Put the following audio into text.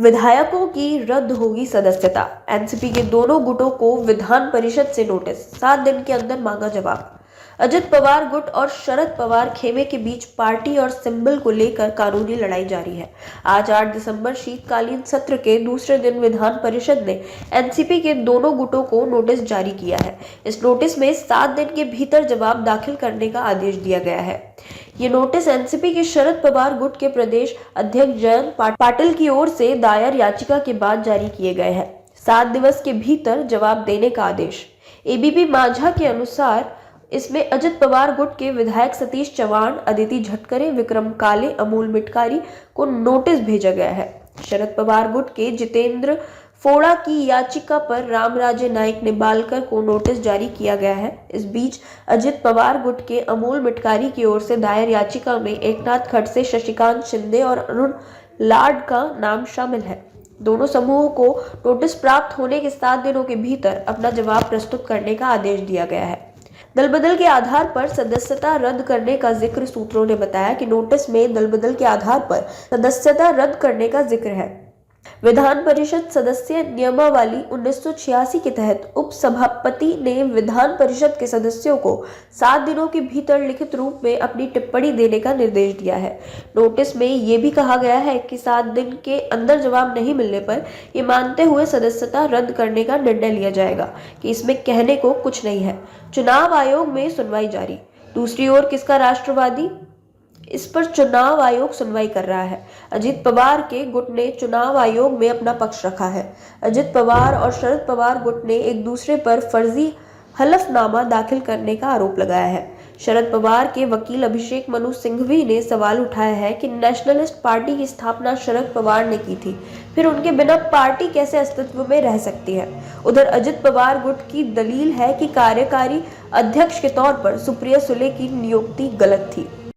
विधायकों की रद्द होगी सदस्यता। एनसीपी के दोनों गुटों को विधान परिषद से नोटिस, 7 दिन के अंदर मांगा जवाब। अजित पवार गुट और शरद पवार खेमे के बीच पार्टी और सिंबल को लेकर कानूनी लड़ाई जारी है। आज 8 दिसंबर शीतकालीन सत्र के दूसरे दिन विधान परिषद ने एनसीपी के दोनों गुटों को नोटिस जारी किया है। इस नोटिस में 7 दिन के भीतर जवाब दाखिल करने का आदेश दिया गया है। ये नोटिस एनसीपी के शरद पवार गुट के प्रदेश अध्यक्ष जयंत पाटिल की ओर से दायर याचिका के बाद जारी किए गए हैं। 7 दिवस के भीतर जवाब देने का आदेश। एबीपी माझा के अनुसार इसमें अजित पवार गुट के विधायक सतीश चव्हाण, अदिति झटकरे, विक्रम काले, अमोल मिटकारी को नोटिस भेजा गया है। शरद पवार गुट के जितेंद्र फोड़ा की याचिका पर रामराजे नाईक निंबालकर को नोटिस जारी किया गया है। इस बीच अजित पवार गुट के अमोल मिटकारी की ओर से दायर याचिका में एकनाथ खड़से, शशिकांत शिंदे और अरुण लाड का नाम शामिल है। दोनों समूहों को नोटिस प्राप्त होने के 7 दिनों के भीतर अपना जवाब प्रस्तुत करने का आदेश दिया गया है। दलबदल के आधार पर सदस्यता रद्द करने का जिक्र। सूत्रों ने बताया कि नोटिस में दलबदल के आधार पर सदस्यता रद्द करने का जिक्र है। विधान परिषद सदस्य नियमावली 1986 के तहत उप सभापति ने विधान परिषद के सदस्यों को 7 दिनों के भीतर लिखित रूप में अपनी टिप्पणी देने का निर्देश दिया है। नोटिस में ये भी कहा गया है कि 7 दिन के अंदर जवाब नहीं मिलने पर ये मानते हुए सदस्यता रद्द करने का निर्णय लिया जाएगा कि इसमें कहने को कुछ नहीं है। चुनाव आयोग में सुनवाई जारी। दूसरी ओर किसका राष्ट्रवादी, इस पर चुनाव आयोग सुनवाई कर रहा है। अजित पवार के गुट ने चुनाव आयोग में अपना पक्ष रखा है। अजित पवार और शरद पवार गुट ने एक दूसरे पर फर्जी हलफनामा दाखिल करने का आरोप लगाया है। शरद पवार के वकील अभिषेक मनु सिंघवी ने सवाल उठाया है कि नेशनलिस्ट पार्टी की स्थापना शरद पवार ने की थी, फिर उनके बिना पार्टी कैसे अस्तित्व में रह सकती है। उधर अजित पवार गुट की दलील है कि कार्यकारी अध्यक्ष के तौर पर सुप्रिया सुले की नियुक्ति गलत थी।